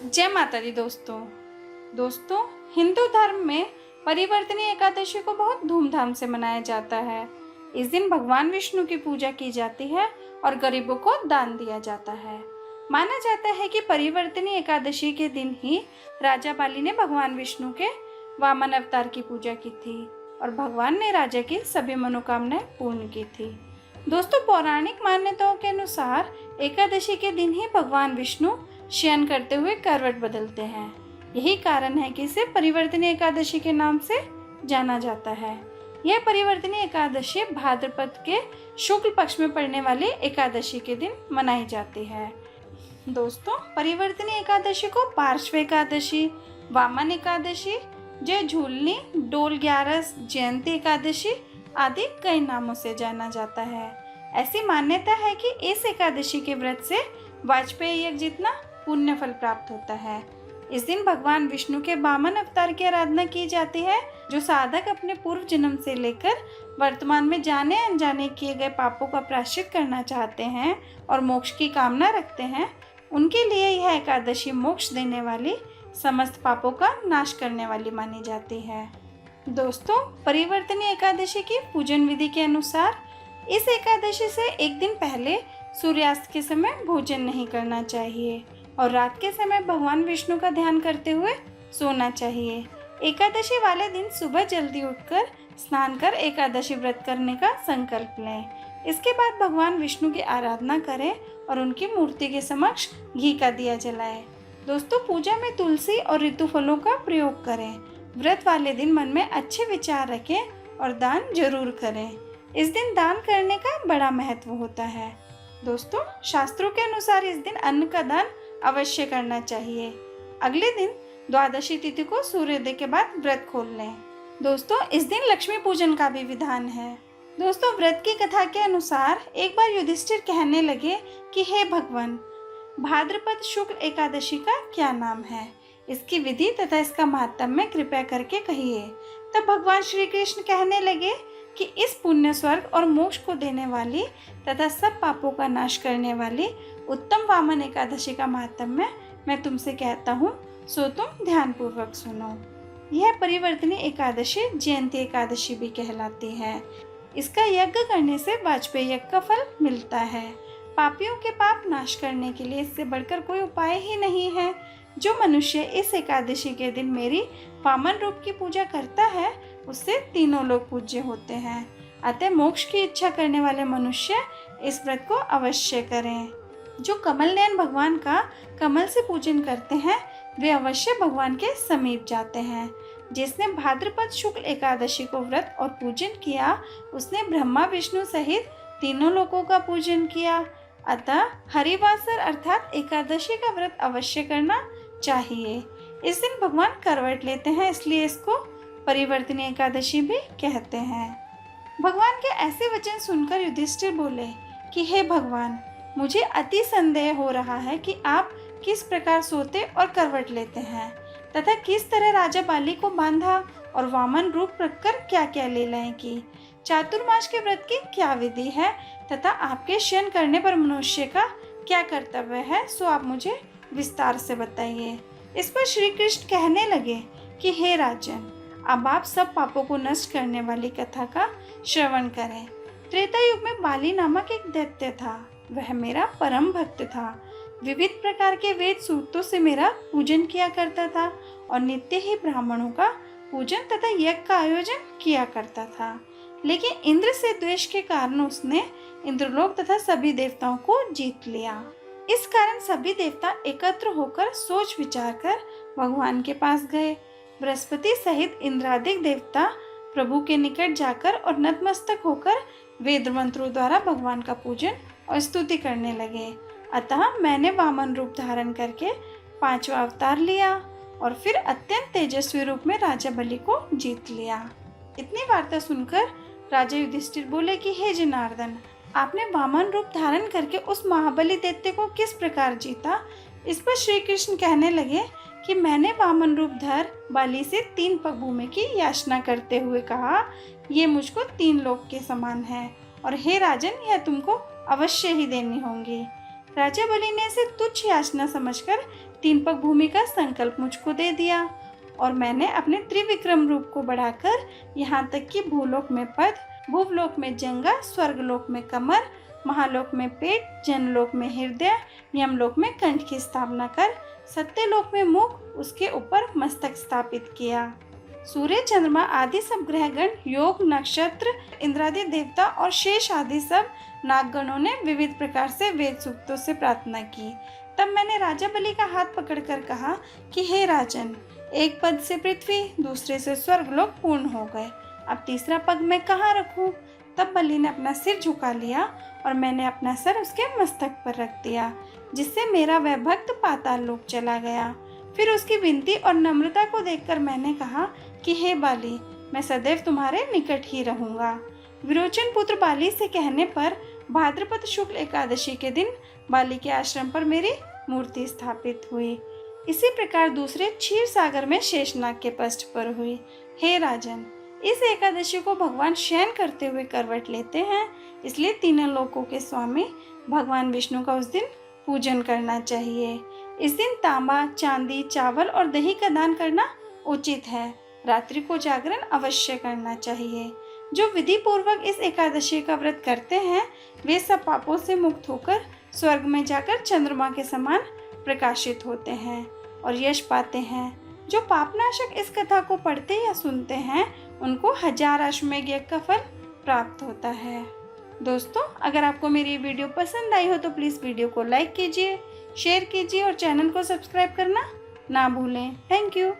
जय माता दी दोस्तों हिंदू धर्म में परिवर्तनी एकादशी को बहुत धूमधाम से मनाया जाता है। इस दिन भगवान विष्णु की पूजा की जाती है और गरीबों को दान दिया जाता है। माना जाता है कि परिवर्तनी एकादशी के दिन ही राजा बाली ने भगवान विष्णु के वामन अवतार की पूजा की थी और भगवान ने राजा की सभी मनोकामनाएं पूर्ण की थी। दोस्तों, पौराणिक मान्यताओं के अनुसार एकादशी के दिन ही भगवान विष्णु शयन करते हुए करवट बदलते हैं। यही कारण है कि इसे परिवर्तनी एकादशी के नाम से जाना जाता है। यह परिवर्तनी एकादशी भाद्रपद के शुक्ल पक्ष में पड़ने वाली एकादशी के दिन मनाई जाती है। दोस्तों, परिवर्तनी एकादशी को पार्श्व एकादशी, वामन एकादशी, जय झूलनी, डोल ग्यारस, जयंती एकादशी आदि कई नामों से जाना जाता है। ऐसी मान्यता है कि इस एकादशी के व्रत से वाजपेयी यज्ञ जितना पुण्य फल प्राप्त होता है। इस दिन भगवान विष्णु के वामन अवतार की आराधना की जाती है। जो साधक अपने पूर्व जन्म से लेकर वर्तमान में जाने अनजाने किए गए पापों का प्रायश्चित करना चाहते हैं और मोक्ष की कामना रखते हैं, उनके लिए यह एकादशी मोक्ष देने वाली, समस्त पापों का नाश करने वाली मानी जाती है। दोस्तों, परिवर्तनी एकादशी की पूजन विधि के अनुसार इस एकादशी से एक दिन पहले सूर्यास्त के समय भोजन नहीं करना चाहिए और रात के समय भगवान विष्णु का ध्यान करते हुए सोना चाहिए। एकादशी वाले दिन सुबह जल्दी उठकर स्नान कर एकादशी व्रत करने का संकल्प लें। इसके बाद भगवान विष्णु की आराधना करें और उनकी मूर्ति के समक्ष घी का दिया जलाएं। दोस्तों, पूजा में तुलसी और ऋतु फलों का प्रयोग करें। व्रत वाले दिन मन में अच्छे विचार रखें और दान जरूर करें। इस दिन दान करने का बड़ा महत्व होता है। दोस्तों, शास्त्रों के अनुसार इस दिन अन्न का दान अवश्य करना चाहिए। अगले दिन द्वादशी तिथि को सूर्योदय के बाद व्रत खोल लें। दोस्तों, इस दिन लक्ष्मी पूजन का भी विधान है। दोस्तों, व्रत की कथा के अनुसार एक बार युधिष्ठिर कहने लगे कि हे भगवान, भाद्रपद शुक्ल एकादशी का क्या नाम है? इसकी विधि तथा इसका महात्म्य कृपया करके कहिए। तब भगवान श्री कृष्ण कहने लगे कि इस पुण्य, स्वर्ग और मोक्ष को देने वाली तथा सब पापों का नाश करने वाली उत्तम वामन एकादशी का महात्म्य मैं तुमसे कहता हूँ, सो तुम ध्यान पूर्वक सुनो। यह परिवर्तनी एकादशी जयंती एकादशी भी कहलाती है। इसका यज्ञ करने से वाजपेयी यज्ञ का फल मिलता है। पापियों के पाप नाश करने के लिए इससे बढ़कर कोई उपाय ही नहीं है। जो मनुष्य इस एकादशी के दिन मेरी वामन रूप की पूजा करता है, उससे तीनों लोग पूज्य होते हैं। अतः मोक्ष की इच्छा करने वाले मनुष्य इस व्रत को अवश्य करें। जो कमल नयन भगवान का कमल से पूजन करते हैं, वे अवश्य भगवान के समीप जाते हैं। जिसने भाद्रपद शुक्ल एकादशी को व्रत और पूजन किया, उसने ब्रह्मा विष्णु सहित तीनों लोकों का पूजन किया। अतः हरिवासर अर्थात एकादशी का व्रत अवश्य करना चाहिए। इस दिन भगवान करवट लेते हैं, इसलिए इसको परिवर्तनी एकादशी भी कहते हैं। भगवान के ऐसे वचन सुनकर युधिष्ठिर बोले कि हे भगवान, मुझे अति संदेह हो रहा है कि आप किस प्रकार सोते और करवट लेते हैं तथा किस तरह राजा बाली को बांधा और वामन रूप रखकर क्या क्या लीलाएं की। चातुर्मास के व्रत की क्या विधि है तथा आपके शयन करने पर मनुष्य का क्या कर्तव्य है, सो आप मुझे विस्तार से बताइए। इस पर श्री कृष्ण कहने लगे कि हे राजन, अब आप सब पापों को नष्ट करने वाली कथा का श्रवण करें। त्रेता युग में बाली नामक एक दैत्य था। वह मेरा परम भक्त था। विविध प्रकार के वेद सूक्तों से मेरा पूजन किया करता था और नित्य ही ब्राह्मणों का पूजन तथा यज्ञ का आयोजन किया करता था। लेकिन इंद्र से द्वेष के कारण उसने इंद्रलोक तथा सभी देवताओं को जीत लिया। इस कारण सभी देवता एकत्र होकर सोच विचार कर भगवान के पास गए। बृहस्पति सहित इंद्रादिक देवता प्रभु के निकट जाकर और नतमस्तक होकर वेद मंत्रों द्वारा भगवान का पूजन और स्तुति करने लगे। अतः मैंने वामन रूप धारण करके 5वां अवतार लिया और फिर अत्यंत तेजस्वी रूप में राजा बलि को जीत लिया। इतनी वार्ता सुनकर राजा युधिष्ठिर बोले कि हे जनार्दन, आपने वामन रूप धारण करके उस महाबली दैत्य को किस प्रकार जीता? इस पर श्री कृष्ण कहने लगे कि मैंने वामन रूप धर बाली से 3 पग भूमि की याचना करते हुए कहा, ये मुझको 3 लोक के समान है और हे राजन, यह तुमको अवश्य ही देनी होंगी। राजा बलि ने इसे तुच्छ याचना समझकर 3 पग भूमि का संकल्प मुझको दे दिया और मैंने अपने त्रिविक्रम रूप को बढ़ाकर यहाँ तक कि भूलोक में पद, भूवलोक में जंगा, स्वर्गलोक में कमर, महालोक में पेट, जनलोक में हृदय, यमलोक में कंठ की स्थापना कर सत्यलोक में मुख, उसके ऊपर मस्तक स्थापित किया। सूर्य, चंद्रमा आदि सब ग्रहगण, योग, नक्षत्र, इंद्रादि देवता और शेष आदि सब नागगणों ने विविध प्रकार से वेद सूक्तों से प्रार्थना की। तब मैंने राजा बलि का हाथ पकड़कर कहा कि हे राजन, एक पद से पृथ्वी, दूसरे से स्वर्गलोक पूर्ण हो गए, अब तीसरा पग मैं कहाँ रखूं? तब बलि ने अपना सिर झुका लिया और मैंने अपना सर उसके मस्तक पर रख दिया, जिससे मेरा वह भक्त पाताल लोक चला गया। फिर उसकी विनती और नम्रता को देखकर मैंने कहा कि हे बाली, मैं सदैव तुम्हारे निकट ही रहूंगा। विरोचन पुत्र बाली से कहने पर भाद्रपद शुक्ल एकादशी के दिन बाली के आश्रम पर मेरी मूर्ति स्थापित हुई। इसी प्रकार दूसरे क्षीर सागर में शेषनाग के पृष्ठ पर हुई। हे राजन, इस एकादशी को भगवान शयन करते हुए करवट लेते हैं, इसलिए तीनों लोकों के स्वामी भगवान विष्णु का उस दिन पूजन करना चाहिए। इस दिन तांबा, चांदी, चावल और दही का दान करना उचित है। रात्रि को जागरण अवश्य करना चाहिए। जो विधि पूर्वक इस एकादशी का व्रत करते हैं वे सब पापों से मुक्त होकर स्वर्ग में जाकर चंद्रमा के समान प्रकाशित होते हैं और यश पाते हैं। जो पापनाशक इस कथा को पढ़ते या सुनते हैं उनको 1000 अश्वमेध यज्ञ का फल प्राप्त होता है। दोस्तों, अगर आपको मेरी वीडियो पसंद आई हो तो प्लीज़ वीडियो को लाइक कीजिए, शेयर कीजिए और चैनल को सब्सक्राइब करना ना भूलें। Thank you.